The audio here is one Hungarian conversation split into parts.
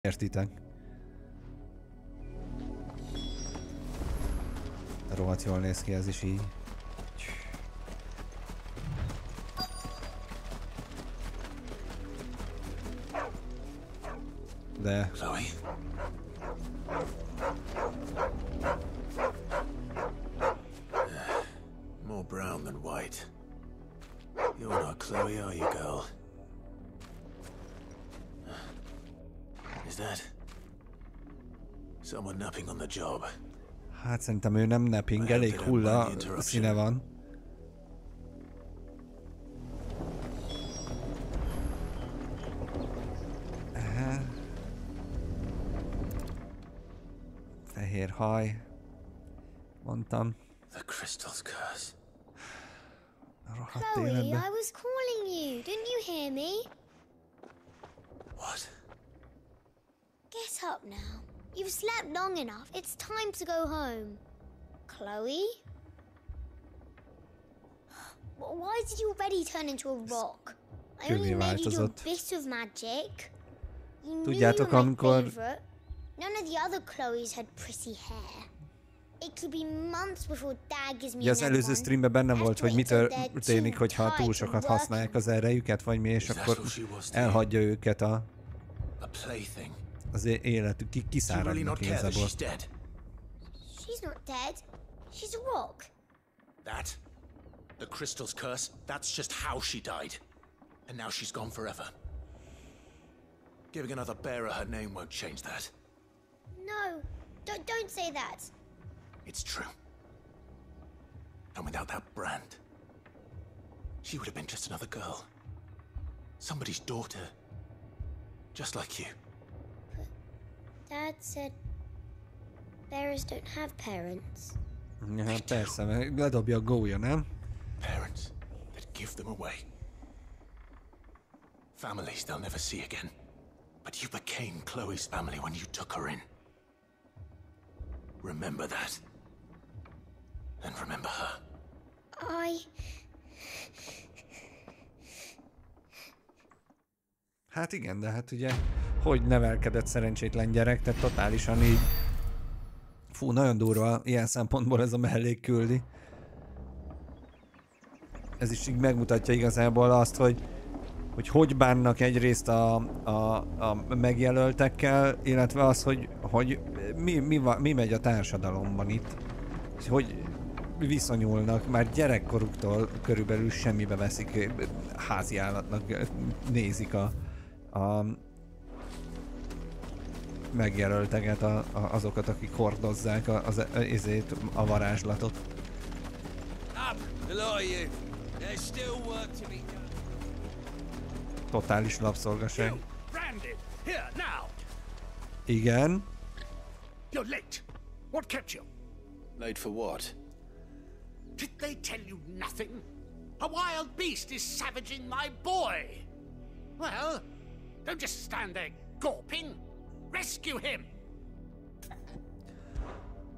Értitek? Rohadt jól néz ki ez is így. De... Chloe. More brown than white. You're not Chloe, are you, girl? Is that someone napping on the job? Hát szerintem ő nem napping, elég hulla színe van. Fehér haj. Mondtam. The crystal's curse. Chloe, I was calling you. Didn't you hear me? What? Get up now. You've slept long enough. It's time to go home. Chloe? Why did you already turn into a rock? I only made you do a bit of magic. You knew you were my favorite. None of the other Chloes had pretty hair. It could be months before Dad gives me az előző streamben benne volt, hogy mi történik, hogyha túl sokat használják az erejüket, vagy mi, és akkor elhagyja őket az életük, kiszáradnak igazából. She's not dead. She's a rock. That? The crystal's curse? That's just how she died. And now she's gone forever. Giving another bearer her name won't change that. No, don't say that. It's true. And without that brand, she would have been just another girl. Somebody's daughter. Just like you. But Dad said bearers don't have parents. Ja, persze, ledobja a gólya, nem? Parents that give them away. Families they'll never see again. But you became Chloe's family when you took her in. Remember that. And remember her. Hát igen, de hát ugye, hogy nevelkedett szerencsétlen gyerek, tehát totálisan így... Fú, nagyon durva ilyen szempontból ez a mellékküldi. Ez is így megmutatja igazából azt, hogy bánnak egyrészt a megjelöltekkel, illetve az, hogy mi megy a társadalomban itt. Hogy viszonyulnak, már gyerekkoruktól körülbelül semmibe veszik, háziállatnak nézik a megjelölteket, azokat, akik hordozzák a varázslatot. Totális lapszolgaság. Igen. You're late. What kept you? Late for what? Did they tell you nothing? A wild beast is savaging my boy. Well, don't just stand there gawping. Rescue him.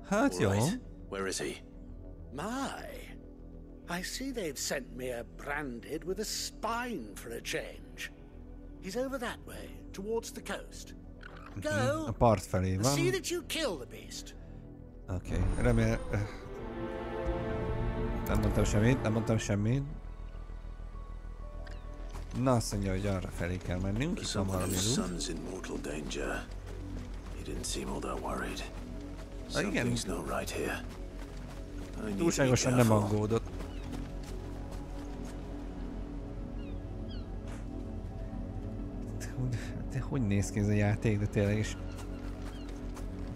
Hát jó. Right. Where is he? I see they've sent me a branded with a spine for a change. He's over that way, towards the coast. Go. A part felé van. See that you kill the beast. Oké, remélem... Nem mondtam semmit. Na, azt mondja, hogy arra felé kell mennünk, itt van valami út. Igen. Túlságosan nem aggódott. De hogy néz ki ez a játék, de tényleg is...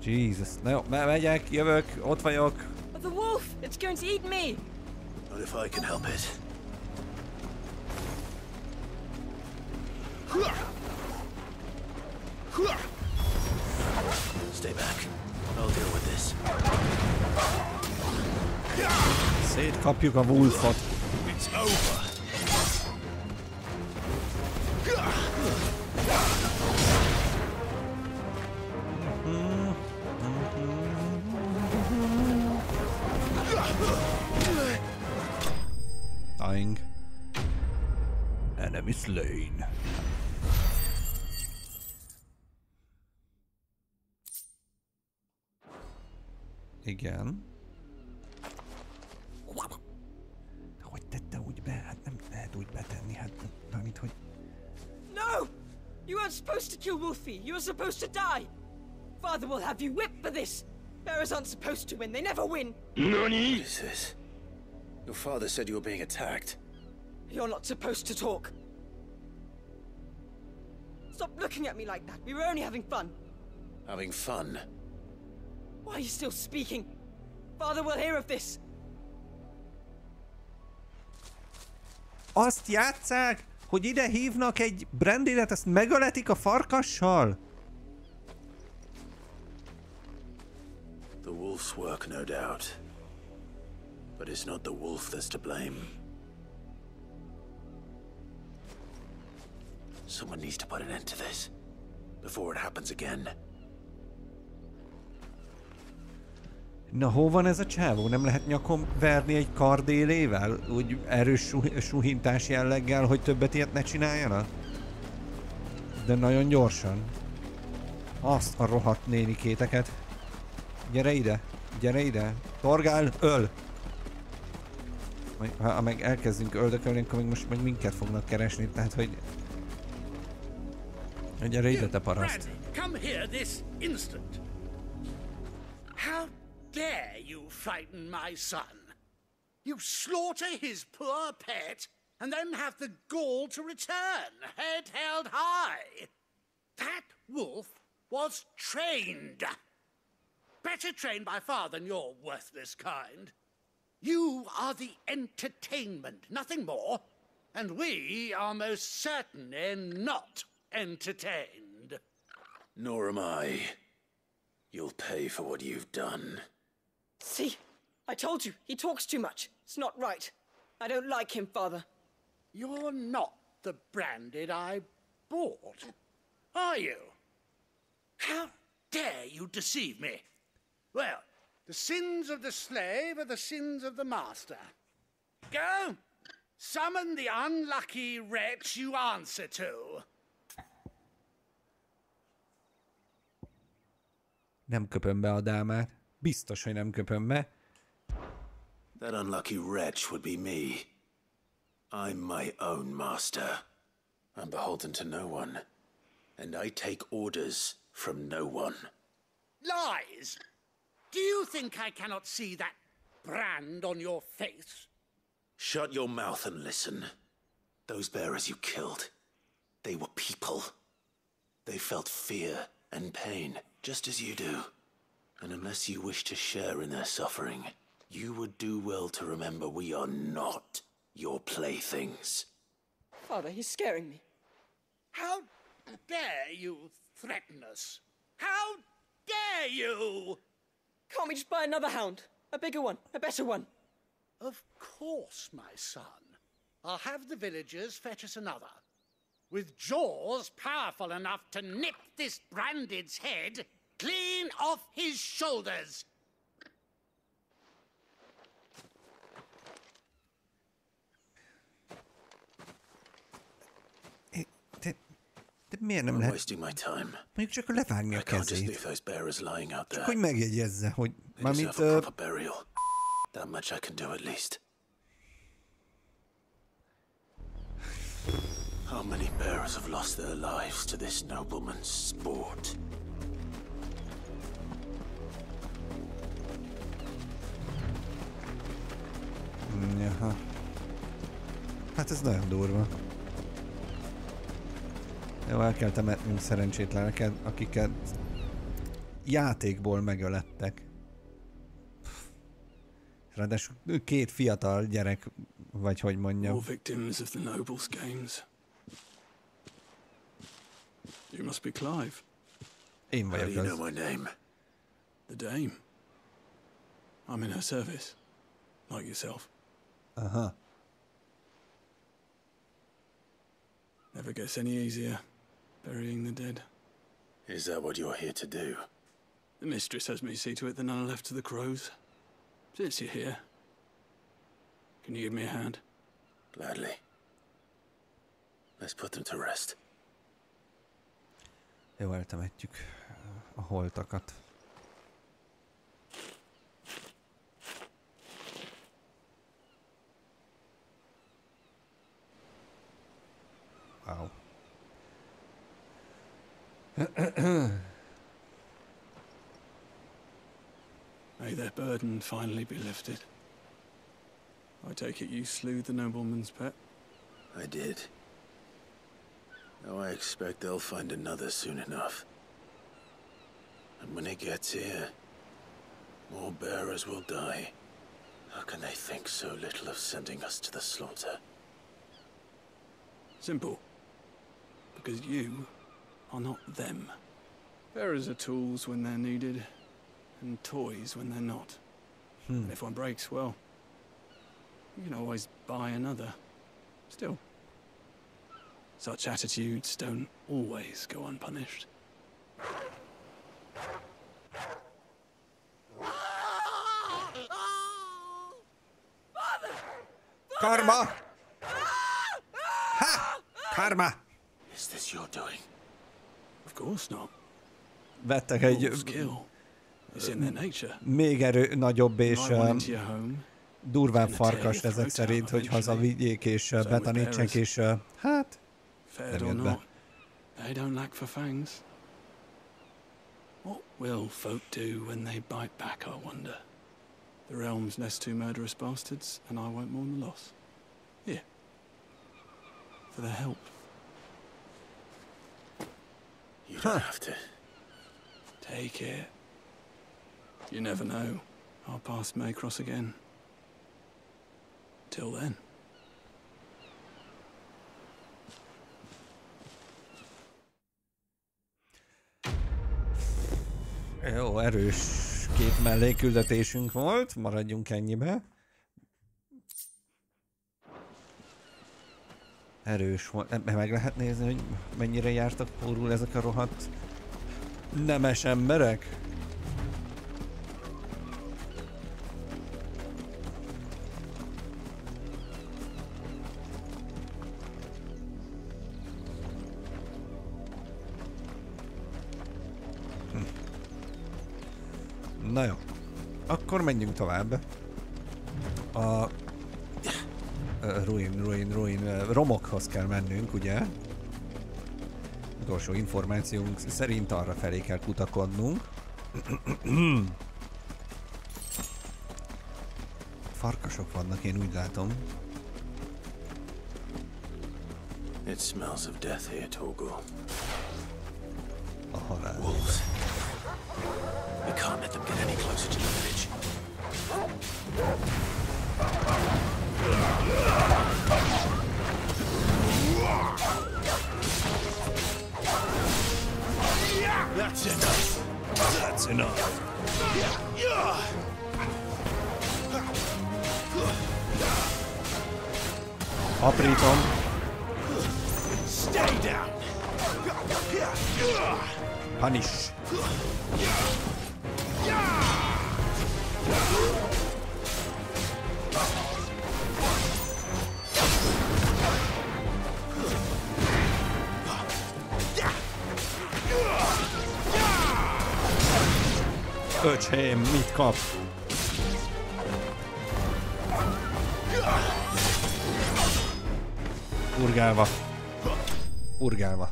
Jesus. Na jó, megyek, jövök, ott vagyok. The wolf! It's going to eat me! What if I can help it? Stay back. I'll deal with this. Szétkapjuk a wolfot. It's over. Dying. Enemy slain. Igen. De hogy tette úgy be? Hát nem lehet úgy betenni, hát valamit, hogy... No! You weren't supposed to kill Wolfie. You were supposed to die. Father will have you whipped for this. Bearers aren't supposed to win. They never win. Nani? What is this? Your father said you were being attacked. You're not supposed to talk. Stop looking at me like that. We were only having fun. Having fun? Why are you still speaking? Father will hear of this. Azt játsszák, hogy ide hívnak egy brandyt, ezt megöletik a farkassal? The wolf's work, no doubt. But it's not the wolf that's to blame. Someone needs to put an end to this before it happens again. Na, hol van ez a csávó? Nem lehet nyakon verni egy kardélével? Úgy erős suhintás jelleggel, hogy többet ilyet ne csináljanak? De nagyon gyorsan. Azt a rohadt nénikéteket. Gyere ide! Gyere ide! Torgál, öl! Ha meg elkezdünk öldökölni, akkor még most meg minket fognak keresni, tehát hogy... Gyere ide, te paraszt! Come here this instant. How dare you frighten my son? You slaughter his poor pet and then have the gall to return, head held high. That wolf was trained. Better trained by far than your worthless kind. You are the entertainment, nothing more. And we are most certainly not entertained. Nor am I. You'll pay for what you've done. See? I told you. He talks too much. It's not right. I don't like him, Father. You're not the branded I bought, are you? How dare you deceive me? Well, the sins of the slave are the sins of the master. Go! Summon the unlucky wretch you answer to. Nem köpöm be a dámát. Biztos, hogy nem köpöm be. That unlucky wretch would be me. I'm my own master. I'm beholden to no one. And I take orders from no one. Lies! Do you think I cannot see that brand on your face? Shut your mouth and listen. Those bearers you killed, they were people. They felt fear and pain, just as you do. And unless you wish to share in their suffering, you would do well to remember we are not your playthings. Father, he's scaring me. How dare you threaten us? How dare you? Can't we just buy another hound? A bigger one, a better one. Of course, my son. I'll have the villagers fetch us another. With jaws powerful enough to nip this branded's head clean off his shoulders. De miért nem lehet? Mondjuk csak levágni a kezét. Csak hogy megjegyezze, hogy mármint... That much I can do at least. How many bearers have lost their lives to this nobleman's sport? Jaha. Hát ez nagyon durva. Jó, el kell temetnünk szerencsétleneket, akiket játékból megölettek. Ráadásul két fiatal gyerek, vagy hogy mondjam. All victims of the nobles' games. You must be Clive. Én vagyok az. How do you know my name? The dame. I'm in her service, like yourself. Aha. Never gets any easier, burying the dead. Is that what you're here to do? The mistress has me see to it that none are left to the crows. Since you're here, can you give me a hand? Gladly. Let's put them to rest. Jó, eltemetjük a holtakat. May their burden finally be lifted. I take it you slew the nobleman's pet? I did. Now I expect they'll find another soon enough. And when it gets here, more bearers will die. How can they think so little of sending us to the slaughter? Simple. Because you are not them. Bearers are tools when they're needed, and toys when they're not. And if one breaks, well, you can always buy another. Still, such attitudes don't always go unpunished. Karma! Ha! Karma! Is this your doing? Of course not. Vettek egy még nagyobb és durvább farkast ezek szerint, hogy hazavigyék és betanítsák, és hát nem jött be. They don't lack for fangs. What will folk do when they bite back, I wonder? The realm's nest two murderous bastards, and I won't mourn the loss. Here. For their help. You don't have to. Take it. You never know. Our paths may cross again. Till then. Jó, erős két mellékküldetésünk volt, maradjunk ennyibe. Erős volt. Meg lehet nézni, hogy mennyire jártak pórul ezek a rohadt nemes emberek? Na jó, akkor menjünk tovább. A ruin romokhoz kell mennünk, ugye? Utolsó információnk szerint arra felé kell kutakodnunk. Farkasok vannak, én úgy látom. It smells of death here, Torgal. A halál. Wolves. We can't let them get any closer to the village. That's enough. That's enough. Aprítom. Stay down. Punish. Öcsém, mit kap? Urgálva. Urgálva.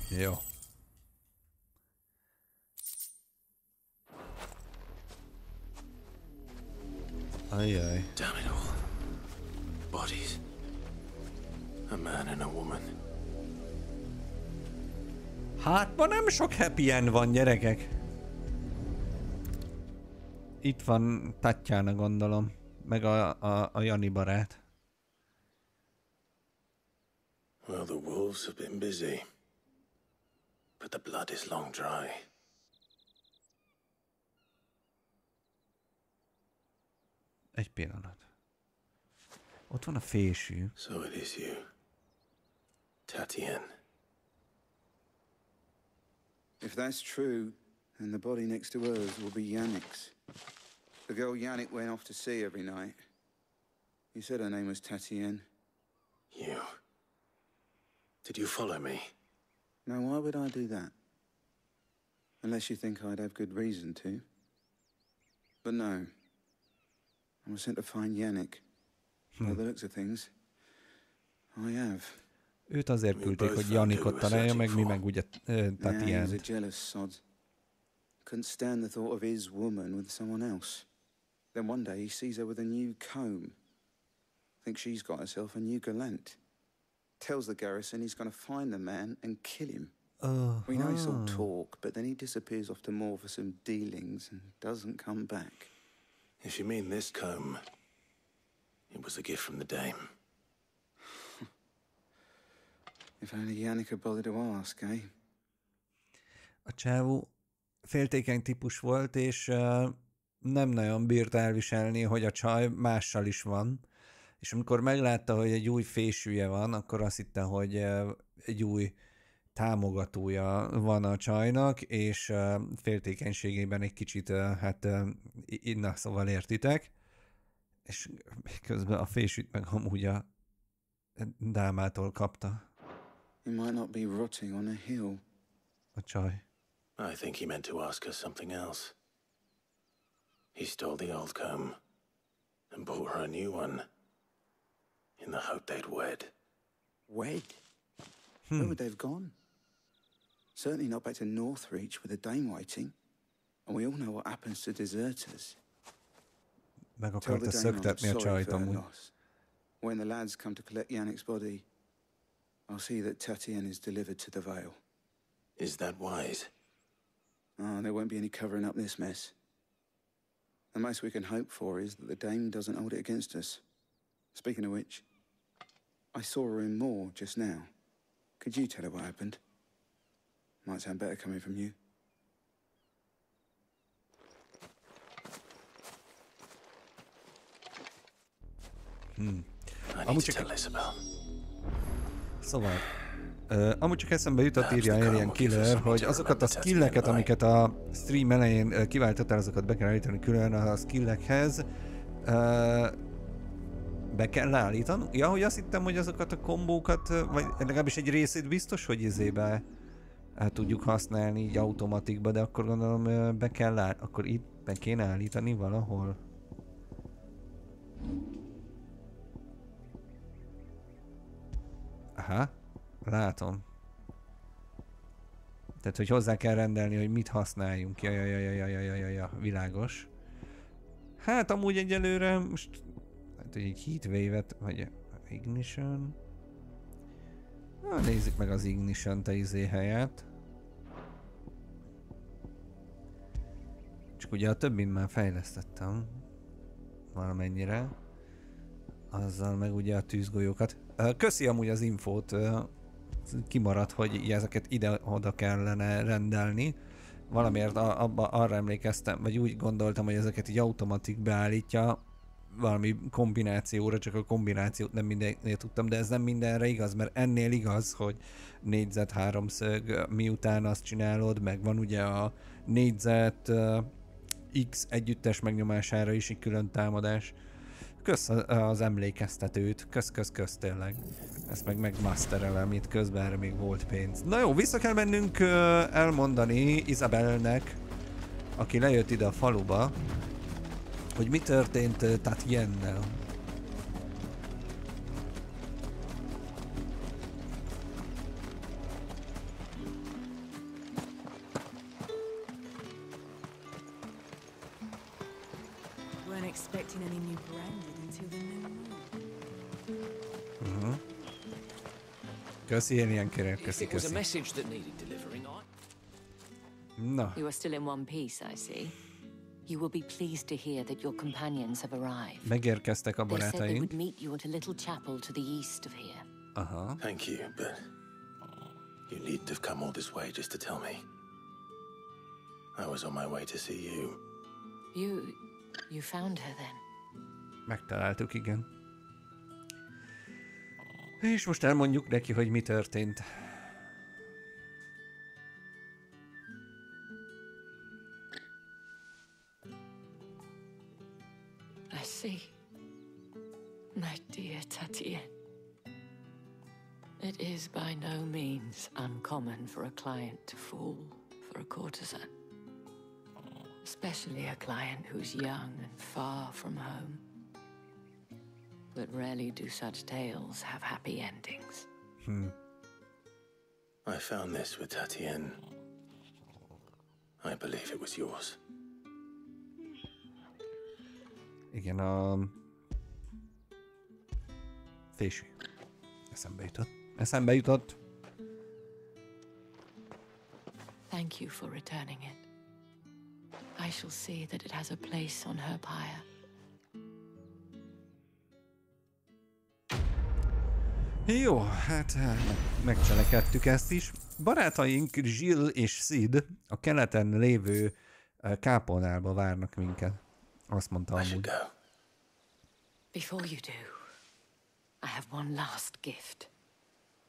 Jó. Ajjaj. Damn it all. Bodies. A man and a woman. Hát ma nem sok happy end van, gyerekek. Itt van Tatjana, gondolom. Meg a Jani barát. Well, the wolves have been busy. But the blood is long dry. Egy pillanat. Ott van a fésű. So it is you. Tatienne. If that's true, then the body next to hers will be Yannick's. The girl Yannick went off to see every night. You said her name was Tatienne. You. Did you follow me? Now, why would I do that? Unless you think I'd have good reason to. But no. I was sent to find Yannick. By the looks of things, I have. Őt azért küldték, hogy Janikot találja meg, mi meg ugye Tatiánt. He's a jealous sod. Couldn't stand the thought of his woman with someone else. Then one day he sees her with a new comb. Thinks she's got herself a new gallant. Tells the garrison he's going to find the man and kill him. We know he's all talk, but then he disappears off to Moor for some dealings and doesn't come back. If you mean this comb, it was a gift from the dame. If only Yannick had bothered to ask, eh? A csávó féltékeny típus volt, és nem nagyon bírta elviselni, hogy a csaj mással is van. És amikor meglátta, hogy egy új fésűje van, akkor azt hitte, hogy egy új támogatója van a csajnak, és féltékenységében egy kicsit, na, szóval értitek. És közben a fésűt meg amúgy a dámától kapta. He might not be rotting on a hill. A csaj. I think he meant to ask her something else. He stole the old comb and bought her a new one in the hope they'd wed. Wed? Where would they have gone? Certainly not back to Northreach with a dame waiting. And we all know what happens to deserters. Meg akarta szöktetni a csajt amúgy. When the lads come to collect Yannick's body, I'll see that Tatian is delivered to the Vale. Is that wise? Oh, there won't be any covering up this mess. The most we can hope for is that the dame doesn't hold it against us. Speaking of which, I saw her in Moor just now. Could you tell her what happened? Might sound better coming from you. Amúgy csak... Szóval, amúgy csak eszembe jutott, írja Alien Killer, hogy azokat a skilleket, amiket a stream elején kiváltottál, azokat be kell állítani külön a skillekhez. Be kell állítani? Ja, hogy azt hittem, hogy azokat a kombókat, vagy legalábbis egy részét biztos, hogy izébe tudjuk használni így automatikba, de akkor gondolom be kell akkor itt be kéne állítani valahol. Aha, látom. Tehát, hogy hozzá kell rendelni, hogy mit használjunk. Ja, világos. Hát amúgy egyelőre most... Hát, hogy egy heatwave-et, vagy ignition... Nézzük meg az ignition-t, a izé helyett. Csak ugye a többint már fejlesztettem. Valamennyire. Azzal meg ugye a tűzgolyókat. Köszi amúgy az infót. Kimaradt, hogy ezeket ide-oda kellene rendelni. Valamiért arra emlékeztem, vagy úgy gondoltam, hogy ezeket így automatik beállítja valami kombinációra, csak a kombinációt nem mindennél tudtam, de ez nem mindenre igaz, mert ennél igaz, hogy négyzet háromszög, miután azt csinálod, meg van ugye a négyzet X együttes megnyomására is egy külön támadás. Kösz az emlékeztetőt, kösz tényleg. Ezt meg megmasterelem itt közben, erre még volt pénz. Na jó, vissza kell mennünk elmondani Isabelnek, aki lejött ide a faluba, hogy mi történt Tatiennel. Köszi, ilyen kérem, köszi. Na. You are still in one piece, I see. You will be pleased to hear that your companions have arrived. Megérkeztek a barátaink. They said they would meet you at a little chapel to the east of here. Aha. Thank you, but you needn't have come all this way just to tell me. I was on my way to see you. You found her then? Megtaláltuk, igen. És most elmondjuk neki, hogy mi történt. I see. My dear Tatienne. It is by no means uncommon for a client to fall for a courtesan. Especially a client who's young and far from home. but rarely do such tales have happy endings. I found this with Tatienne. I believe it was yours. Igen, a... Fésű. Eszembe jutott. Thank you for returning it. I shall see that it has a place on her pyre. Jó, hát megcselekedtük ezt is. Barátaink Jill és Sid a keleten lévő kápolnálba várnak minket. Azt mondta amúgy. Before you do, I have one last gift.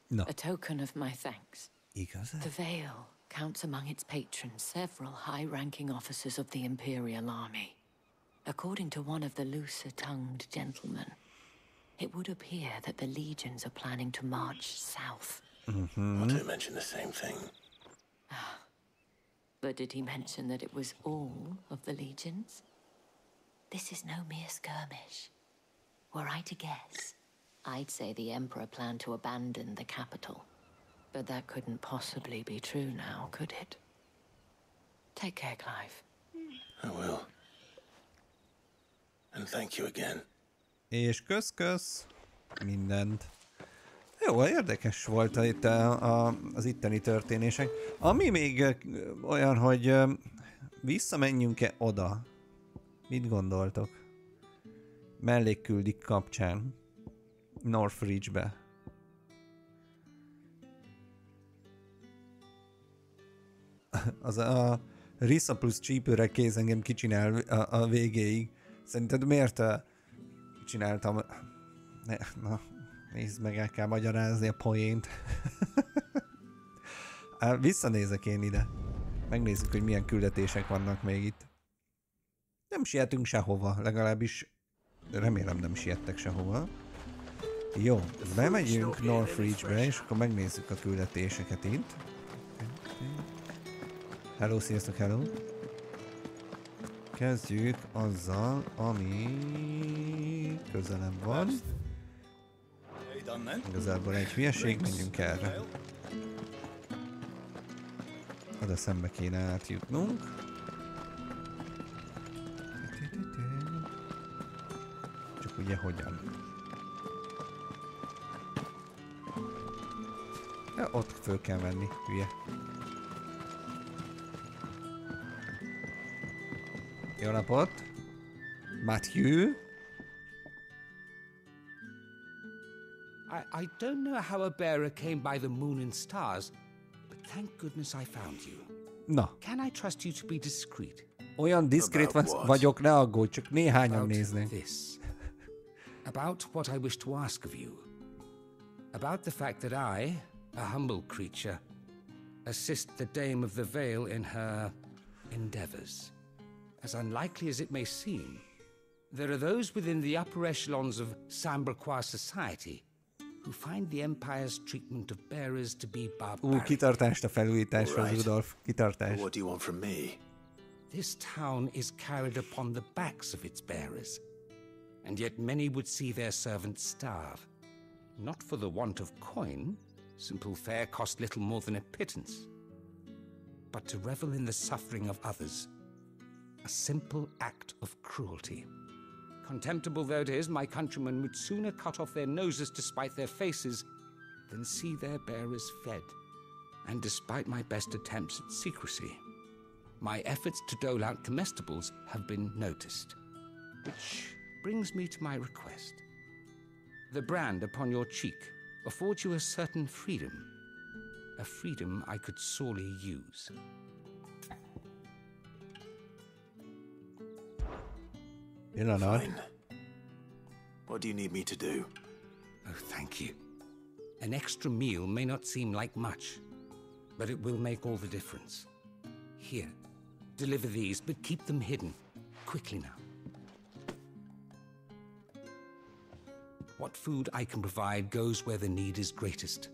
No. A token of my thanks. Igazán? The Vale counts among its patrons several high-ranking officers of the Imperial Army. According to one of the looser-tongued gentlemen, it would appear that the legions are planning to march south. Not to mention the same thing. But did he mention that it was all of the legions? This is no mere skirmish. Were I to guess, I'd say the Emperor planned to abandon the capital. But that couldn't possibly be true now, could it? Take care, Clive. I will. And thank you again. És kösz mindent. Jó, érdekes volt itt az itteni történések. Ami még olyan, hogy visszamenjünk-e oda? Mit gondoltok? Mellékküldik kapcsán. Northridge-be. Az a Rissa plusz csípőre kéz engem kicsinál a végéig. Szerinted miért csináltam? Na, nézd meg, el kell magyarázni a poént. Visszanézek én ide. Megnézzük, hogy milyen küldetések vannak még itt. Nem sietünk sehova, legalábbis remélem nem siettek sehova. Jó, bemegyünk Northridge-be, és akkor megnézzük a küldetéseket itt. Hello, sziasztok, hello! Kezdjük azzal, ami közelebb van. Igazából egy hülyeség, menjünk erre. Oda szembe kéne átjutnunk. Csak ugye hogyan? Ja, ott föl kell menni, hülye. Jó napot! Matthew? I don't know how a bearer came by the moon and stars, but thank goodness I found you. Na. Can I trust you to be discreet? Olyan diszkrét vagyok, ne aggódj, csak néhányan néznek. About what I wish to ask of you. About the fact that I, a humble creature, assist the Dame of the Vale in her endeavors. As unlikely as it may seem, there are those within the upper echelons of Samberquois society who find the Empire's treatment of bearers to be barbaric. Kitartást a felújításhoz, Rudolf. Kitartást. What do you want from me? This town is carried upon the backs of its bearers, and yet many would see their servants starve. Not for the want of coin, simple fare cost little more than a pittance, but to revel in the suffering of others, a simple act of cruelty. Contemptible though it is, my countrymen would sooner cut off their noses to spite their faces than see their bearers fed. And despite my best attempts at secrecy, my efforts to dole out comestibles have been noticed. Which brings me to my request. The brand upon your cheek affords you a certain freedom, a freedom I could sorely use. Fine. What do you need me to do? Oh, thank you. An extra meal may not seem like much, but it will make all the difference. Here, deliver these, but keep them hidden. Quickly now. What food I can provide goes where the need is greatest.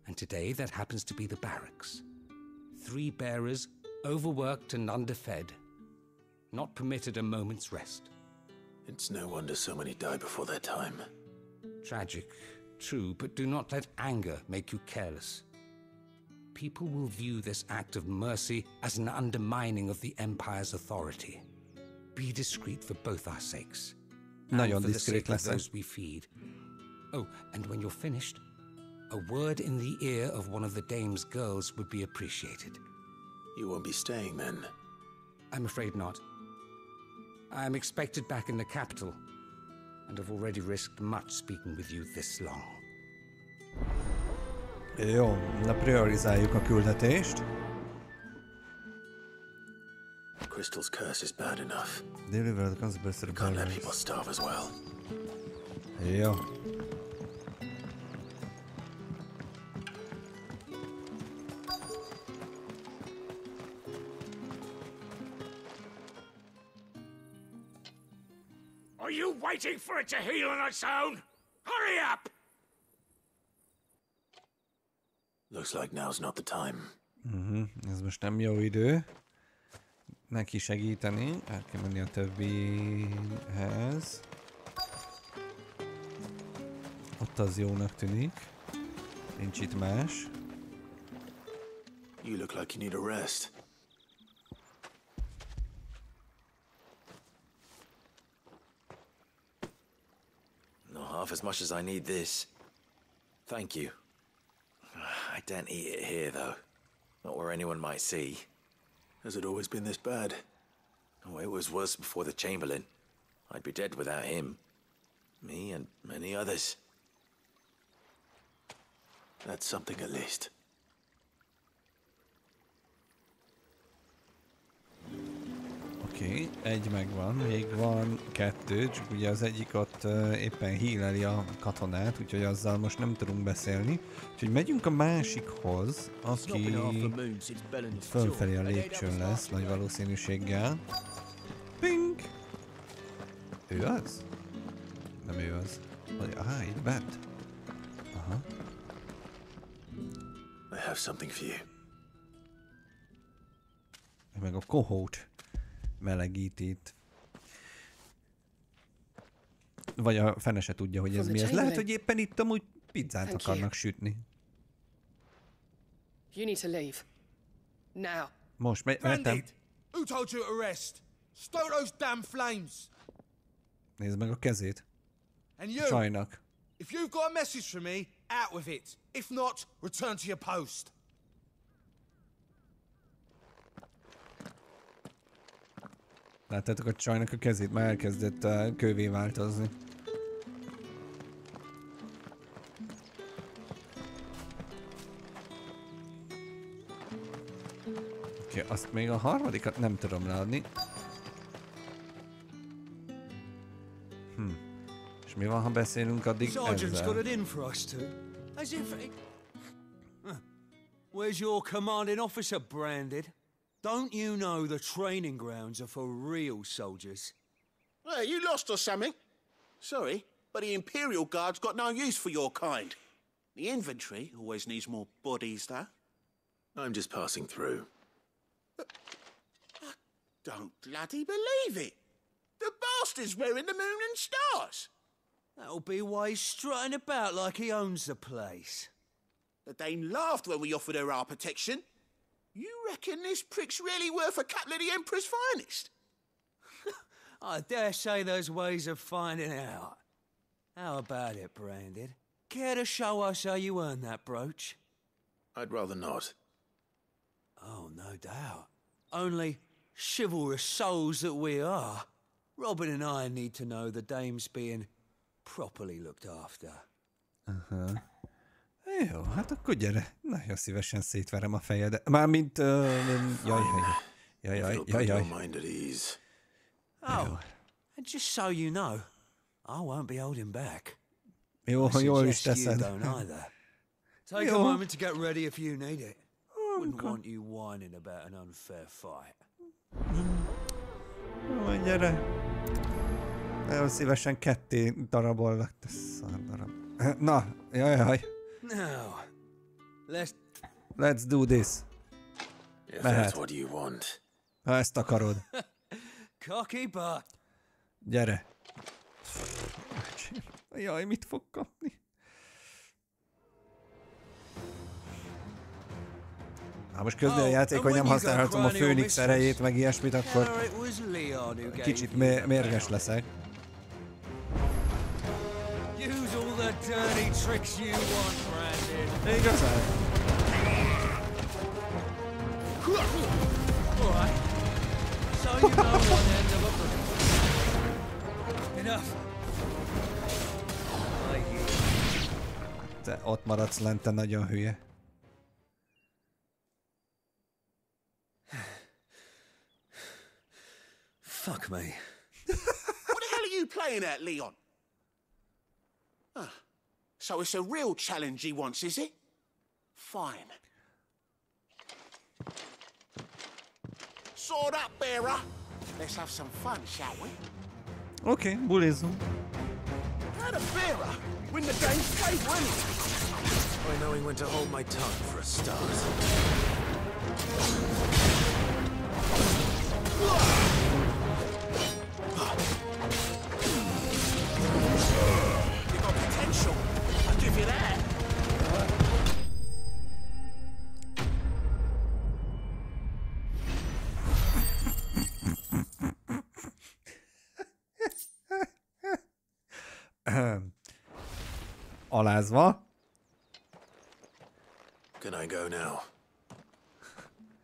And today that happens to be the barracks. 3 bearers, overworked and underfed, not permitted a moment's rest. It's no wonder so many die before their time. Tragic, true, but do not let anger make you careless. People will view this act of mercy as an undermining of the Empire's authority. Be discreet for both our sakes. Nagyon for the diszkrét sake of leszek. those we feed. Oh, and when you're finished, a word in the ear of one of the dame's girls would be appreciated. You won't be staying then? I'm afraid not. I'm expected back in the capital, and have already risked much speaking with you this long. Jó, na priorizáljuk a küldetést. Crystal's curse is bad enough. Deliver the consequences. Can't let people starve as well. Jó. Are you waiting for it to heal on its own? Hurry up! Looks like now's not the time. Ez most nem jó idő. Neki segíteni. El kell menni a többihez. Ott az jónak tűnik. Nincs itt más. You look like you need a rest. Not half as much as I need this. Thank you. I daren't eat it here, though. Not where anyone might see. Has it always been this bad? Oh, it was worse before the Chamberlain. I'd be dead without him. Me and many others. That's something at least. Oké, egy megvan, még van kettő, csak ugye az egyik ott éppen healeli a katonát, úgyhogy azzal most nem tudunk beszélni. Úgyhogy megyünk a másikhoz, aki fölfelé a lépcsőn lesz, nagy valószínűséggel. Ping! Ő az? Nem ő az. Aha, itt bent. Aha. I have something for you. Meg a kohót melegít itt. Vagy a fene se tudja, hogy ez mi. Ez lehet, hogy éppen itt amúgy pizzát akarnak sütni. You need to leave. Now. Most mentem. Who told you to rest? Stoke those damn flames. Nézd meg a kezét. And you, Csajnak. if you've got a message for me, out with it. If not, return to your post. Láttátok a csajnak a kezét? Már elkezdett kővé változni. Oké, azt még a harmadikat nem tudom leadni. És mi van, ha beszélünk addig ezzel? Where's your commanding officer branded? Don't you know the training grounds are for real soldiers? Well, you lost or something? Sorry, but the Imperial Guard's got no use for your kind. The infantry always needs more bodies, though. I'm just passing through. But I don't bloody believe it. The bastard's wearing the moon and stars. That'll be why he's strutting about like he owns the place. The Dane laughed when we offered her our protection. You reckon this prick's really worth a couple of the Emperor's finest? I dare say there's ways of finding out. How about it, Branded? Care to show us how you earned that brooch? I'd rather not. Oh, no doubt. Only chivalrous souls that we are, Robin and I need to know the dame's being properly looked after. Aha. Jó, hát akkor gyere. Nagyon szívesen szétverem a fejed. Mármint... Jaj. Oh, and just so you know, I won't be holding back. Jó, ha jól is teszed. Take a moment to get ready if you need it. Wouldn't want you whining about an unfair fight. Jó, gyere. Nagyon szívesen ketté darabollak. Te szar darab. Na, jaj. Now, let's do this. If that's what you want. Ha ezt akarod. Cocky butt. Gyere. Jaj, mit fog kapni? Ha most közben a játék, hogy nem használhatom a Főnix erejét, meg ilyesmit, akkor kicsit mérges leszek. Igazán? Te ott maradsz lent, te nagyon hülye. Fuck me. What the hell are you playing at, Leon? So it's a real challenge he wants, is it? Fine. Sword up, bearer. Let's have some fun, shall we? Okay, bulizzunk. How the bearer win the game's table anyway? By knowing when to hold my tongue for a start. You got potential. I'll give you that. Alázva. Can I go now?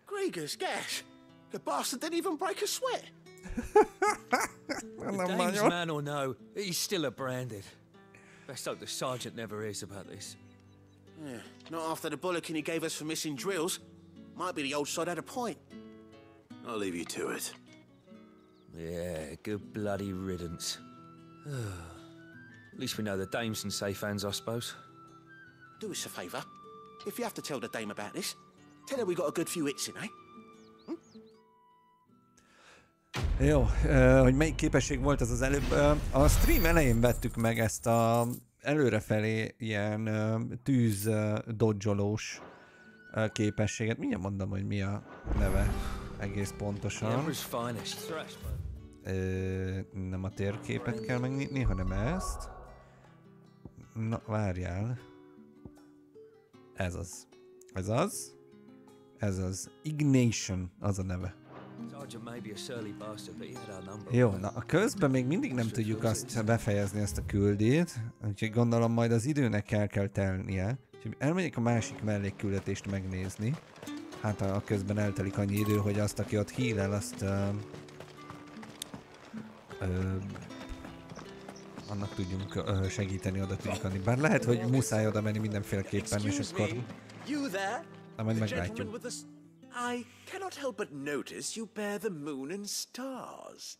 Grieger's gas. The bastard didn't even break a sweat. Dame's man or no, he's still a branded. Best hope the sergeant never hears about this. Yeah, not after the bullocking he gave us for missing drills. Might be the old sod had a point. I'll leave you to it. Yeah, good bloody riddance. At least we know the dame's in safe hands, I suppose. Do us a favour. If you have to tell the dame about this, tell her we got a good few hits in, eh? Jó, hogy melyik képesség volt ez az előbb. A stream elején vettük meg ezt a előrefelé ilyen tűz dodge-olós képességet. Mindjárt mondom, hogy mi a neve egész pontosan. Nem a térképet kell megnyitni, hanem ezt. Na, várjál. Ez az. Ez az. Ez az. Ignition, az a neve. Jó, na a közben még mindig nem tudjuk azt befejezni, ezt a küldét, úgyhogy gondolom majd az időnek kell telnie. Úgyhogy elmegyek a másik mellékküldetést megnézni. Hát a közben eltelik annyi idő, hogy azt, aki ott heal-el, azt annak tudjunk segíteni, oda tudjuk adni. Bár lehet, hogy muszáj oda menni mindenféleképpen, és akkor... Na, majd meglátjuk. I cannot help but notice you bear the moon and stars.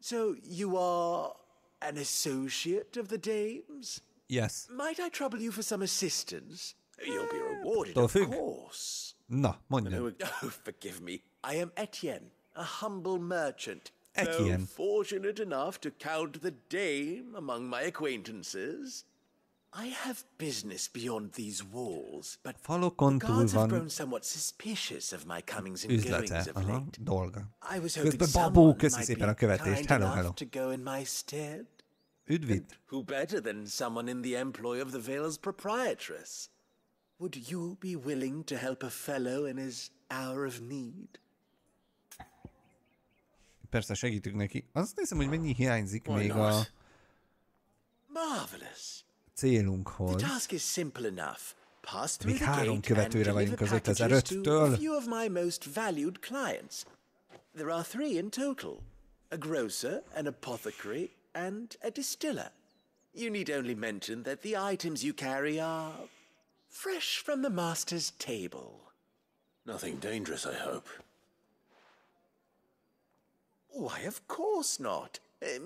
So you are an associate of the dames? Yes. Might I trouble you for some assistance? You'll be rewarded, of course. Na, mondja. Oh, forgive me. I am Etienne, a humble merchant. Etienne. Fortunate enough to count the dame among my acquaintances. I have business beyond these walls, but the guards have grown somewhat suspicious of my comings and goings of late. Dolga. I was hoping Babó, someone köszi might szépen a be követést. kind Hello. enough to go in my stead. Üdvít. Who better than someone in the employ of the Vale's proprietress? Would you be willing to help a fellow in his hour of need? Persze segítünk neki. Azt nézem, hogy mennyi hiányzik még a célunkhoz. The task is simple enough. Pass through Még the 3 gate and követőre deliver vagyunk az packages to a 5005-től. few of my most valued clients. There are 3 in total: a grocer, an apothecary, and a distiller. You need only mention that the items you carry are fresh from the master's table. Nothing dangerous, I hope. Why, of course not.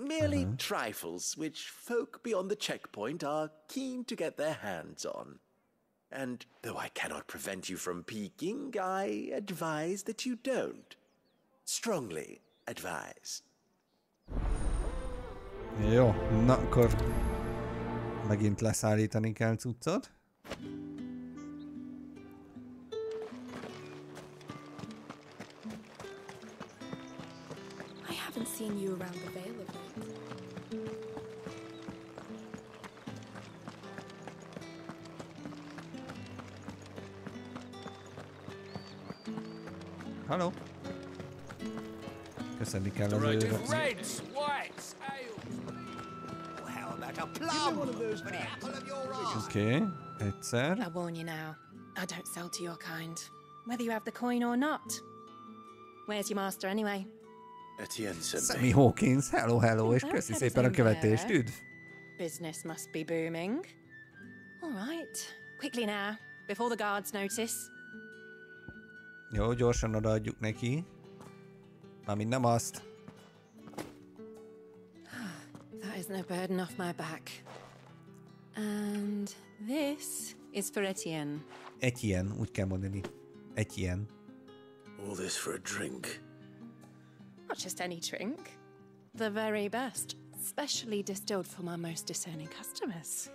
Merely trifles which folk beyond the checkpoint are keen to get their hands on. And though I cannot prevent you from peeking, I advise that you don't. Strongly advise. Jó, na akkor megint leszállítani kell cuccot. I haven't seen you around the Vale of late. Halló? Köszönni kell az őre. Oké, egyszer. I warn you now, I don't sell to your kind, whether you have the coin or not. Where's your master anyway? Etienne sent me. Sammy Hawkins, hello, és köszi szépen a követést, üdv! Business must be booming. All right, quickly now, before the guards notice. Jó, gyorsan odaadjuk neki. Mármint nem azt. That isn't a burden off my back. And this is for Etienne. Etienne, úgy kell mondani. Etienne. All this for a drink. Not just any drink. The very best. Specially distilled for my most discerning customers.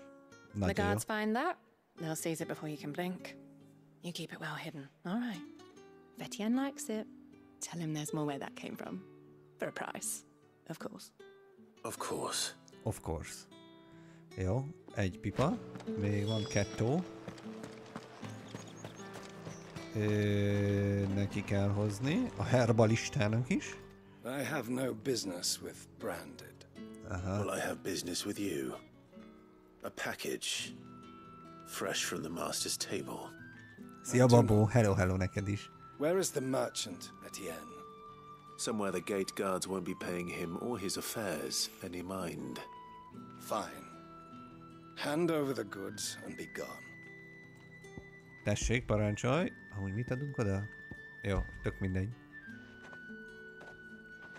The guards find that, they'll seize it before you can blink. You keep it well hidden, all right? If Etienne likes it, tell him there's more where that came from. For a price, of course. Of course. Of course. Jó, egy pipa. Még van 2. Neki kell hozni. A herbalistának is. I have no business with Branded. Well, I have business with you. A package. Fresh from the master's table. Szia, babó. Hello neked is. Where is the merchant, Etienne? Somewhere the gate guards won't be paying him or his affairs any mind. Fine. Hand over the goods and be gone. Tessék, parancsolj. Amúgy mit adunk oda? Jó, tök mindegy.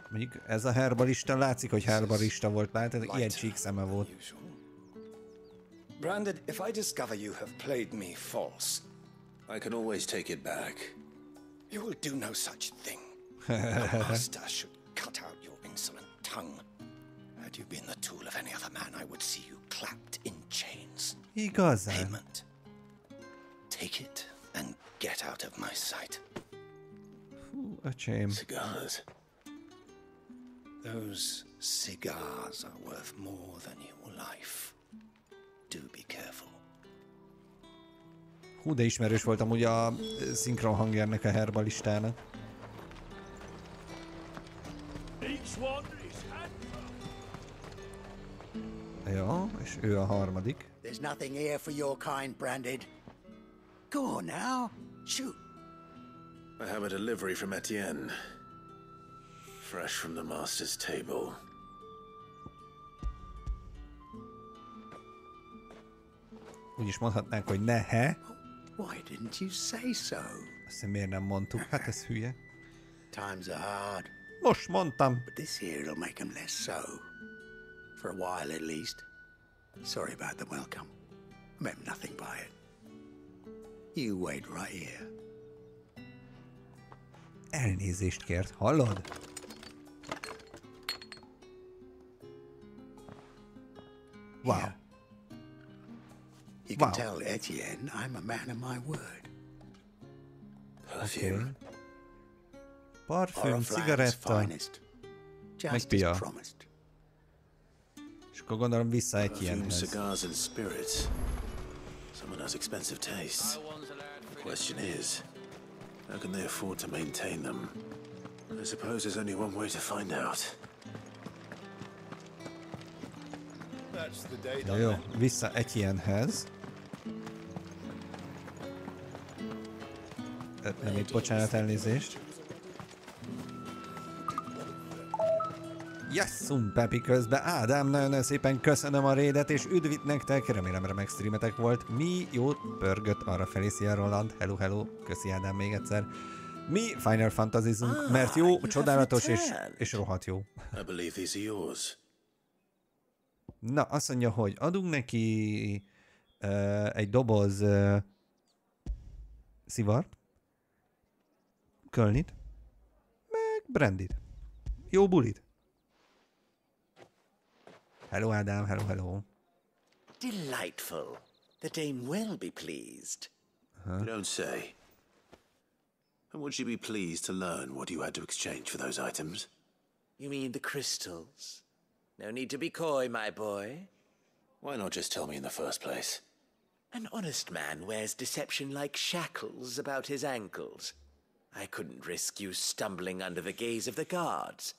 Mondjuk ez a herbalista, látszik, hogy herbalista volt, látod, ilyen csík szeme volt. Branded, if I discover you have played me false, I can always take it back. You will do no such thing. Your master should cut out your insolent tongue. Had you been the tool of any other man, I would see you clapped in chains. Igazán. Payment. Take it and get out of my sight. Fú, öcsém. Cigars. Those cigars are worth more than your life. Do be careful. Hú, de ismerős voltam ugye a szinkron hangja ennek a herbalistának. Jó, és ő a harmadik. There's nothing here for your kind, Branded. Go on now, shoot. I have a delivery from Etienne. Fresh from the master's table. Úgy is mondhatnánk, hogy nehe. Why didn't you say so? Azt miért nem mondtuk? Hát ez hülye. Times are hard. Most mondtam. But this here'll make them less so. For a while at least. Sorry about the welcome. I meant nothing by it. You wait right here. Elnézést kért, hallod? Wow. Yeah. You can tell Etienne I'm a man of my word. Perfume. Okay. Parfüm, cigaretta, meg pia. És akkor gondolom vissza Etiennehez. Cigars and spirits. Someone has expensive tastes. The question is, how can they afford to maintain them? I suppose there's only one way to find out. Jó, vissza Etiennehez. Nem itt, bocsánat, elnézést. Jasszum, Pepi közben. Ádám, nagyon szépen köszönöm a raidet, és üdv itt nektek. Remélem remek streametek volt. Mi jót pörgött arra felé, szia Roland. Hello, köszi Ádám még egyszer. Mi Final Fantasy-zunk, mert jó, csodálatos és rohadt jó. I believe these are yours. Na, azt mondja, hogy adunk neki egy doboz szivart, kölnit, meg brandit. Jó bulit. Hello, Ádám, hello. Delightful. The dame will be pleased. You don't say. And would she be pleased to learn what you had to exchange for those items? You mean the crystals? No need to be coy, my boy. Why not just tell me in the first place? An honest man wears deception like shackles about his ankles. I couldn't risk you stumbling under the gaze of the guards.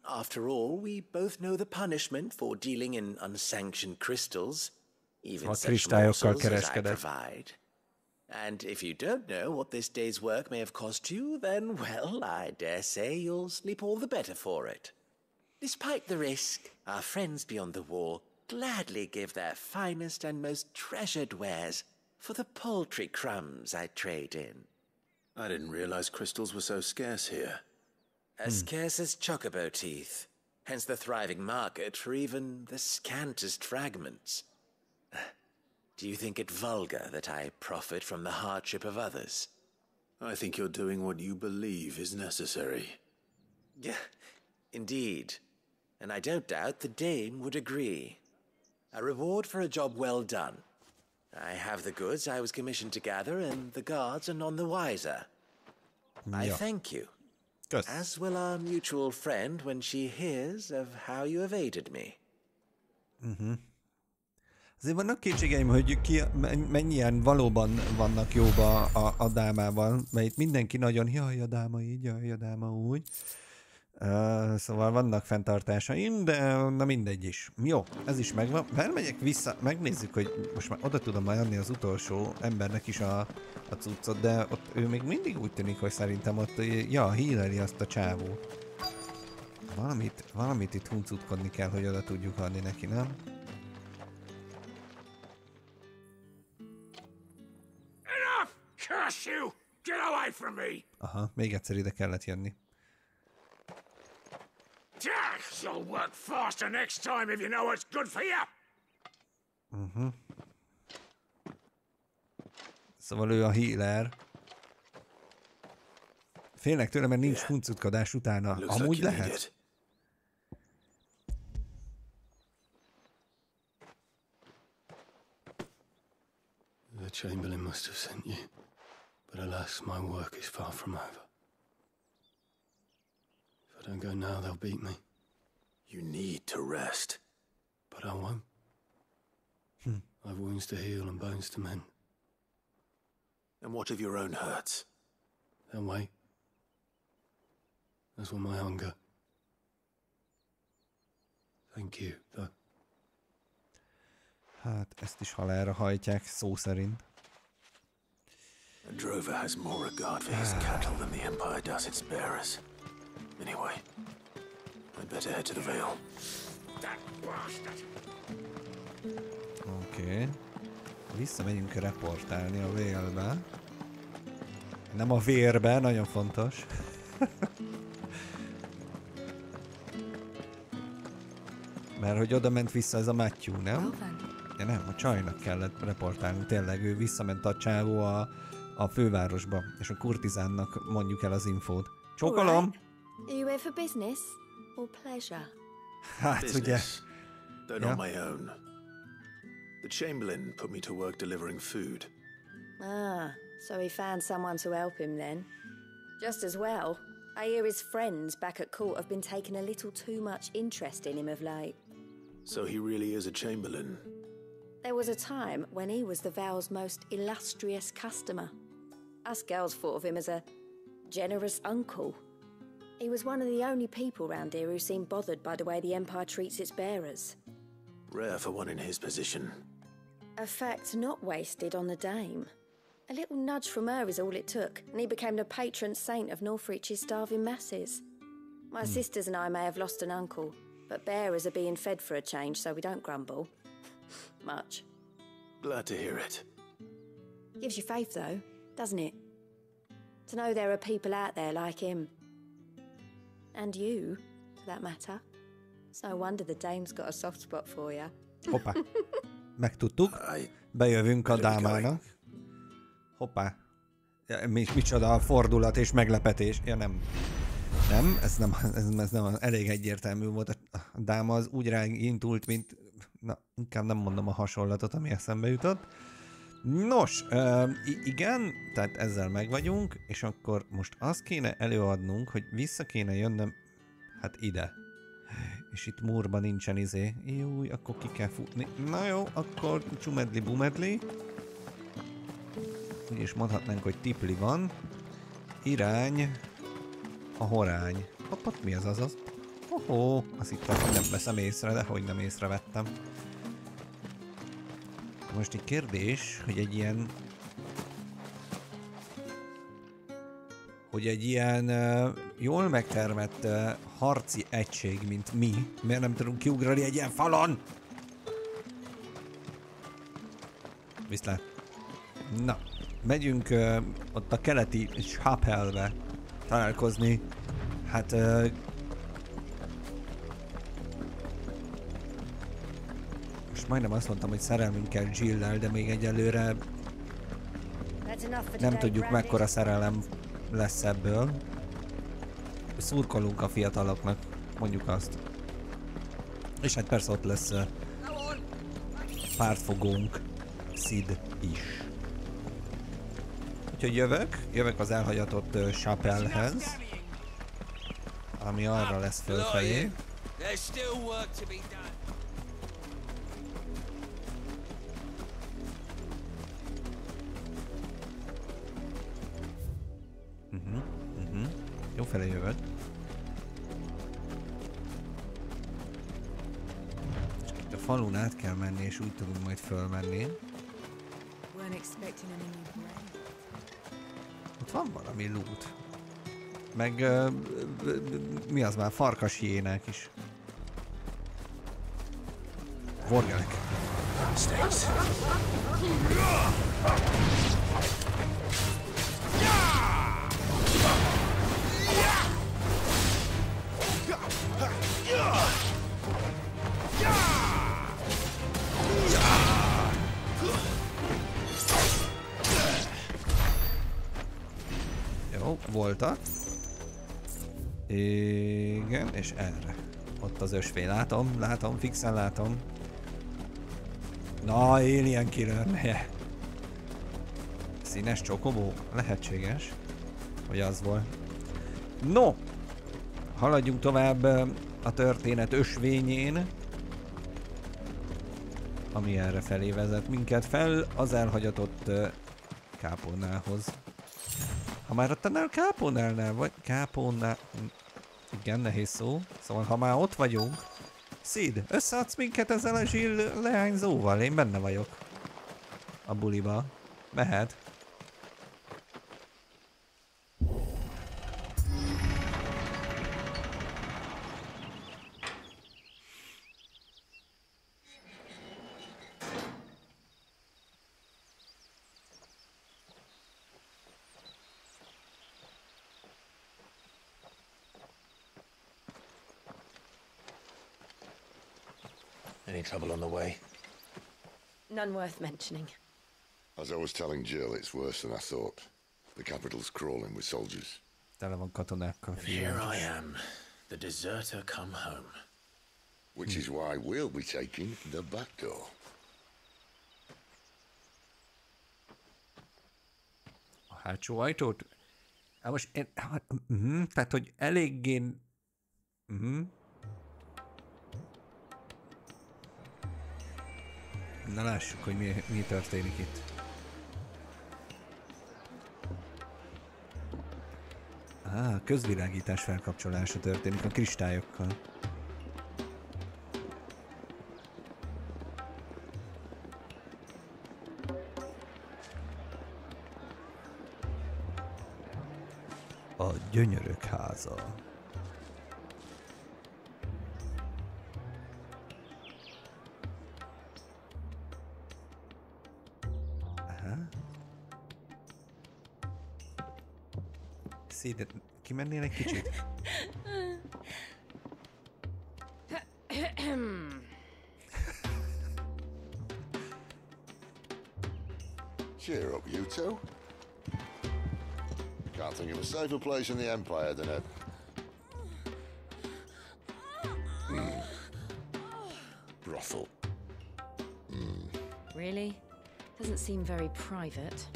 After all, we both know the punishment for dealing in unsanctioned crystals, even such morsels as I provide. And if you don't know what this day's work may have cost you, then, well, I dare say you'll sleep all the better for it. Despite the risk, our friends beyond the wall gladly give their finest and most treasured wares for the paltry crumbs I trade in. I didn't realize crystals were so scarce here. As scarce as chocobo teeth, hence the thriving market for even the scantest fragments. Do you think it vulgar that I profit from the hardship of others? I think you're doing what you believe is necessary. Yeah, indeed. And I don't doubt the dame would agree. A reward for a job well done. I have the goods I was commissioned to gather, and the guards are none the wiser. I thank you. Kösz. As will our mutual friend when she hears of how you evaded me. Azért vannak kétségeim, hogy mennyien valóban vannak jóba a dámával, mert itt mindenki nagyon jaj, a dáma így, jaj, a dáma úgy. Szóval vannak fenntartásaim, de na mindegy is. Jó, ez is megvan. Elmegyek vissza, megnézzük, hogy most már oda tudom majd adni az utolsó embernek is a cuccot, de ott ő még mindig úgy tűnik, hogy szerintem ott, híleli azt a csávót. Valamit itt huncutkodni kell, hogy oda tudjuk adni neki, nem? Enough! Curse you! Get away from me! Aha, még egyszer ide kellett jönni. You'll work faster next time if you know what's good for you. Szóval ő a healer. Félnek tőle, mert nincs huncutkodás utána. Amúgy lehet? The Chamberlain must have sent you, but alas, my work is far from over. If I don't go now, they'll beat me. You need to rest. But I won't. I've wounds to heal and bones to mend. And what of your own hurts? They'll wait. As will my hunger. Thank you, though. Hát, ezt is halálra hajtják, szó szerint. A drover has more regard for his cattle than the Empire does its bearers. Anyway, I'd better head to the Vale. Oké. Visszamegyünk reportálni a Vale-be. Nem a vérbe, nagyon fontos. Mert hogy oda ment vissza ez a Matthew, nem? Ja nem, a csajnak kellett reportálni. Tényleg ő visszament a csávó a fővárosba, és a kurtizánnak mondjuk el az infót. Csókolom! Are you here for business or pleasure? Hát ugye. Though not my own. The Chamberlain put me to work delivering food. Ah, so he found someone to help him then. Just as well. I hear his friends back at court have been taking a little too much interest in him of late. So he really is a Chamberlain? There was a time when he was the Vale's most illustrious customer. Us girls thought of him as a generous uncle. He was one of the only people round here who seemed bothered by the way the Empire treats its bearers. Rare for one in his position. A fact not wasted on the dame. A little nudge from her is all it took, and he became the patron saint of Northreach's starving masses. My sisters and I may have lost an uncle, but bearers are being fed for a change, so we don't grumble. Much. Glad to hear it. Gives you faith, though, doesn't it? To know there are people out there like him. And you, for that matter. It's no wonder the dame's got a soft spot for you. Hoppá. Megtudtuk. Bejövünk a dámának. Hoppá. Ja, micsoda fordulat és meglepetés. Ja nem. Nem, ez nem elég egyértelmű volt. A dáma az úgy ráindult, mint... Na, inkább nem mondom a hasonlatot, ami eszembe jutott. Nos, igen, tehát ezzel megvagyunk, és akkor most azt kéne előadnunk, hogy vissza kéne jönnöm, hát ide. És itt múrban nincsen izé. Jó, akkor ki kell futni. Na jó, akkor csumedli-bumedli. Úgyis mondhatnánk, hogy tipli van. Irány a horány. Ott mi az az? Ohó, azt hittem, hogy nem veszem észre, de hogy nem észrevettem. Most egy kérdés, hogy egy ilyen jól megtermett harci egység, mint mi, miért nem tudunk kiugrani egy ilyen falon? Viszlát. Na, megyünk ott a keleti Chapelbe találkozni. Hát... most majdnem azt mondtam, hogy szerelmünkkel Jill-lel, de még egyelőre nem tudjuk mekkora szerelem lesz ebből. Szurkolunk a fiataloknak, mondjuk azt. És hát persze ott lesz pártfogónk, Sid is. Úgyhogy jövök az elhagyatott Chapelhez, ami arra lesz fölfelé. Jó felé jövök. És itt a falun át kell menni, és úgy tudunk majd fölmenni. Ott van valami loot. Meg mi az már? Farkas hiénák is. Vorgelek. Jó, voltak. Igen, és erre. Ott az ösvény. Látom, fixen látom. Na, Alien Killer. Színes csokobó? Lehetséges, hogy az volt. No! Haladjunk tovább a történet ösvényén, ami erre felé vezet minket fel az elhagyatott kápolnához. Ha már ott annál kápolnálnál vagy kápolnál... Igen, nehéz szó. Szóval ha már ott vagyunk, Sid, összeadsz minket ezzel a Jill leányzóval? Én benne vagyok. A buliba. Mehet. Any trouble on the way? None worth mentioning. As I was telling Jill, it's worse than I thought. The capital's crawling with soldiers. Tele van katonákkal. And here I am, the deserter come home. Which is why we'll be taking the back door. A hátsó ajtót? Hát most én... tehát, hogy eléggé... Na lássuk, hogy mi történik itt. Közvilágítás felkapcsolása történik a kristályokkal. A gyönyörök háza. Szépen kimennél egy kicsit? Cheer up, you two. Can't think of a safer place in the Empire than a... brothel. Really? Doesn't seem very private.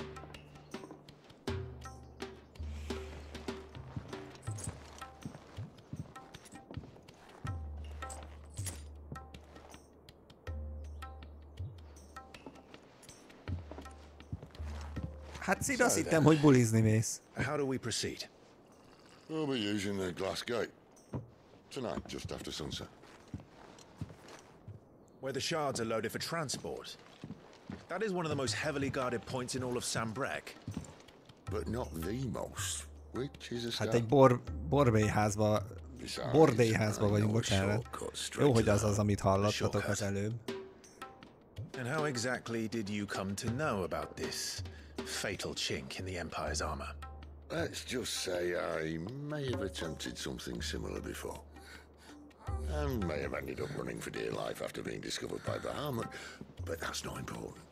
Hát Sid, azt hittem, hogy bulizni mész. How do we proceed? We'll be using the glass gate. Tonight, just after sunset. Where the shards are loaded for transport. That is one of the most heavily guarded points in all of Sambrek. But not the most, which is a start. Hát egy bordélyházba vagyunk, bocsánat. Jó, hogy az az, amit hallottatok az előbb. And how exactly did you come to know about this fatal chink in the Empire's armor? Let's just say I may have attempted something similar before. And may have ended up running for dear life after being discovered by Bahamut, but that's not important.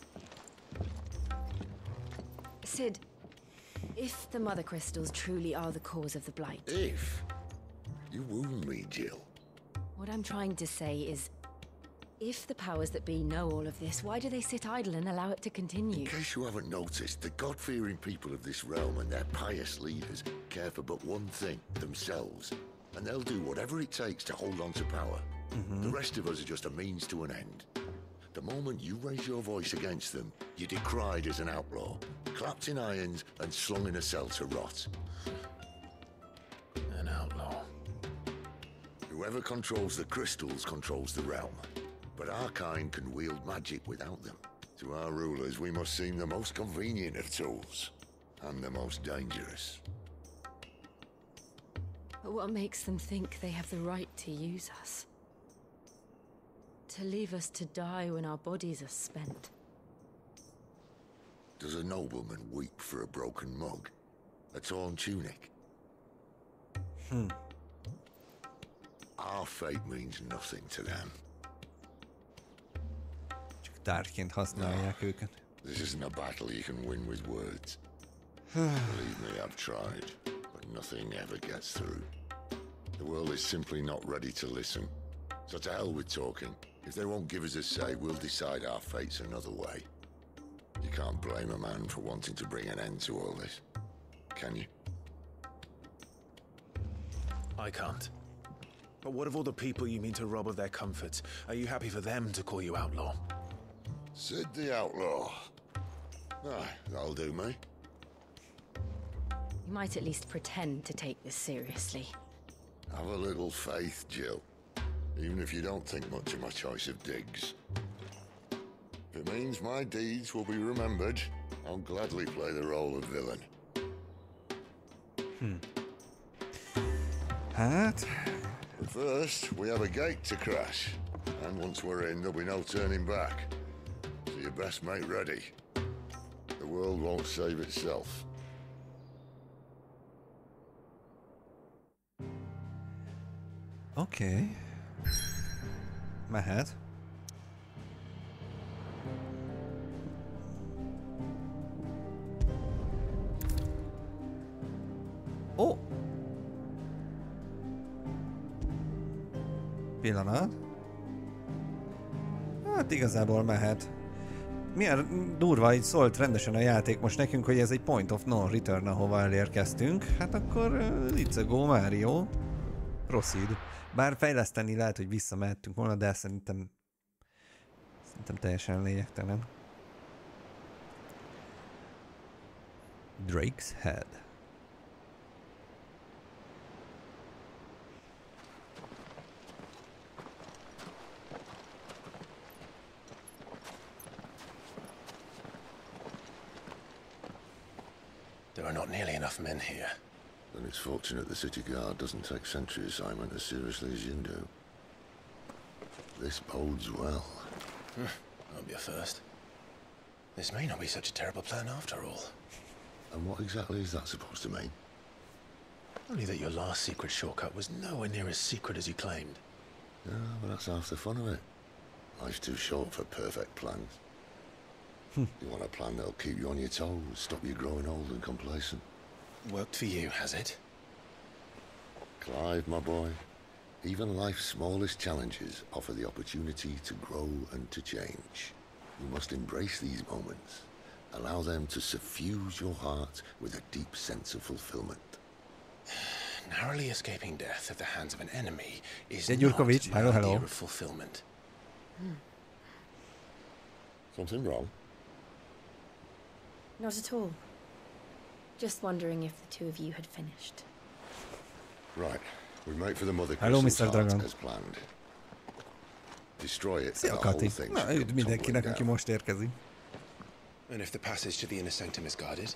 Sid, if the Mother Crystals truly are the cause of the Blight... If? You wound me, Jill. What I'm trying to say is, if the powers that be know all of this, why do they sit idle and allow it to continue? In case you haven't noticed, the God-fearing people of this realm and their pious leaders care for but one thing, themselves. And they'll do whatever it takes to hold on to power. The rest of us are just a means to an end. The moment you raise your voice against them, you're decried as an outlaw, clapped in irons and slung in a cell to rot. An outlaw. Whoever controls the crystals controls the realm. But our kind can wield magic without them. To our rulers, we must seem the most convenient of tools, and the most dangerous. But what makes them think they have the right to use us? To leave us to die when our bodies are spent? Does a nobleman weep for a broken mug? A torn tunic? Our fate means nothing to them. Tárgyként használják őket. This isn't a battle you can win with words. Believe me, I've tried, but nothing ever gets through. The world is simply not ready to listen. So to hell with talking. If they won't give us a say, we'll decide our fates another way. You can't blame a man for wanting to bring an end to all this, can you? I can't. But what of all the people you mean to rob of their comforts? Are you happy for them to call you outlaw? Sid the Outlaw. Aye, that'll do me. You might at least pretend to take this seriously. Have a little faith, Jill. Even if you don't think much of my choice of digs. If it means my deeds will be remembered, I'll gladly play the role of villain. Hát... But first, we have a gate to crash. And once we're in, there'll be no turning back. So you best make ready. The world won't save itself. Oké. Mehet. Ó! Pillanat. Hát igazából mehet. Milyen durva, így szólt rendesen a játék most nekünk, hogy ez egy point of no return, ahova elérkeztünk. Hát akkor let's go, Mario. Proceed. Bár fejleszteni lehet, hogy visszamehettünk volna, de szerintem teljesen lényegtelen. Drake's Head. There are not nearly enough men here. Then it's fortunate the city guard doesn't take sentry assignment as seriously as you do. This bodes well. That'll be a first. This may not be such a terrible plan after all. And what exactly is that supposed to mean? Only that your last secret shortcut was nowhere near as secret as you claimed. Yeah, but that's half the fun of it. Life's too short for perfect plans. You want a plan that'll keep you on your toes, stop you growing old and complacent. Worked for you, has it? Clive, my boy, even life's smallest challenges offer the opportunity to grow and to change. You must embrace these moments. Allow them to suffuse your heart with a deep sense of fulfillment. Narrowly escaping death at the hands of an enemy is not the idea of fulfillment. Something wrong? Not at all. Just wondering if the two of you had finished. Right. We make for the mother Hello, crystal's Mr. heart Dragon. as planned. Destroy it. Szia, Kati. Na, üdv mindenkinek, aki most érkezik. And if the passage to the inner sanctum is guarded?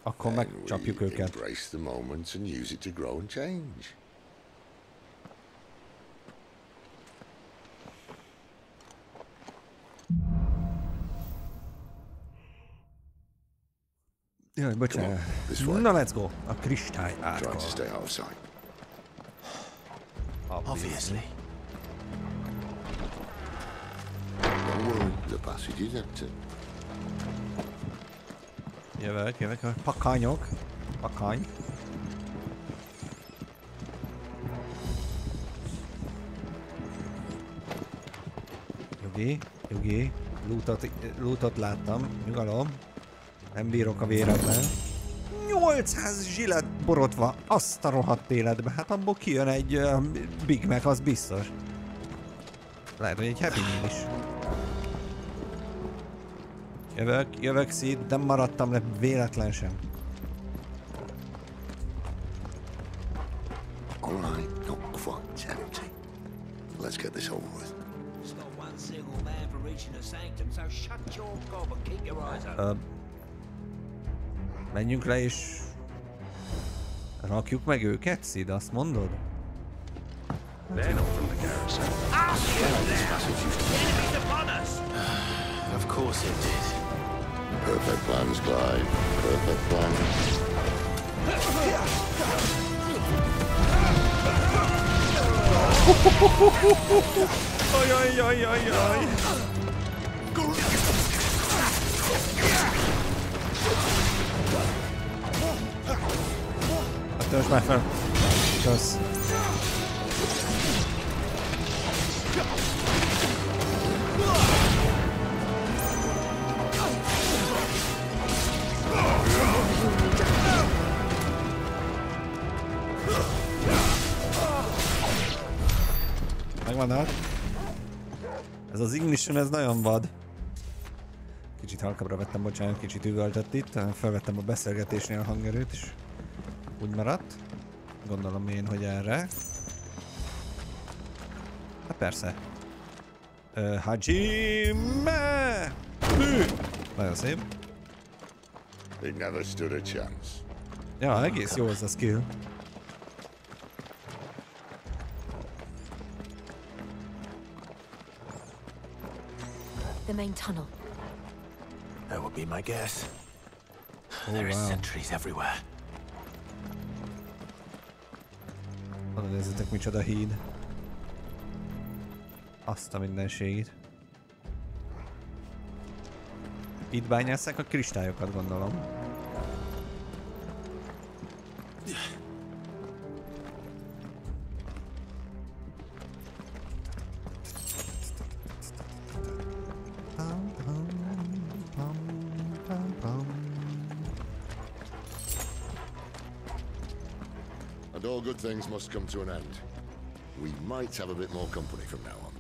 Akkor megcsapjuk őket. Embrace the moment and use it to grow and change. Jaj, bocsánat. Na, let's go. A kristály átkal. Obviously. Don't worry, the passage is empty. Jövök a pakányok. Pakány. Nyugi. Lootot láttam. Nyugalom. Nem bírok a véremmel. 800 zsilet borotva. Azt a rohadt életbe. Hát abból kijön egy Big Mac, az biztos. Lehet, hogy egy Happy Meal is. Jövök szét, nem maradtam le véletlen sem. Alright, not quite empty. Let's get this over with. It's not one single man for reaching the sanctum, so shut your gob and keep your eyes open. Menjünk le és rakjuk meg őket, Sid, azt mondod? They're not from the garrison. Enemies upon us! Of course it did. Perfect plans, Clyde. Perfect plans. Ajajajajaj! Hát most már fel. Kösz. Megvannak. Ez az ignition, ez nagyon vad. Kicsit halkabbra vettem, bocsánat, kicsit üvöltött itt. Felvettem a beszélgetésnél a hangerőt, és úgy maradt. Gondolom én, hogy erre. Hát persze. Hajime! Nagyon szép. It never stood a chance. Ja, egész jó az a skill. The main tunnel. That would be my guess. Oh, there are wow. sentries everywhere. Oda nézzetek, micsoda híd. Azt a mindenségét. Itt bányásszák a kristályokat, gondolom. And all good things must come to an end. We might have a bit more company from now on.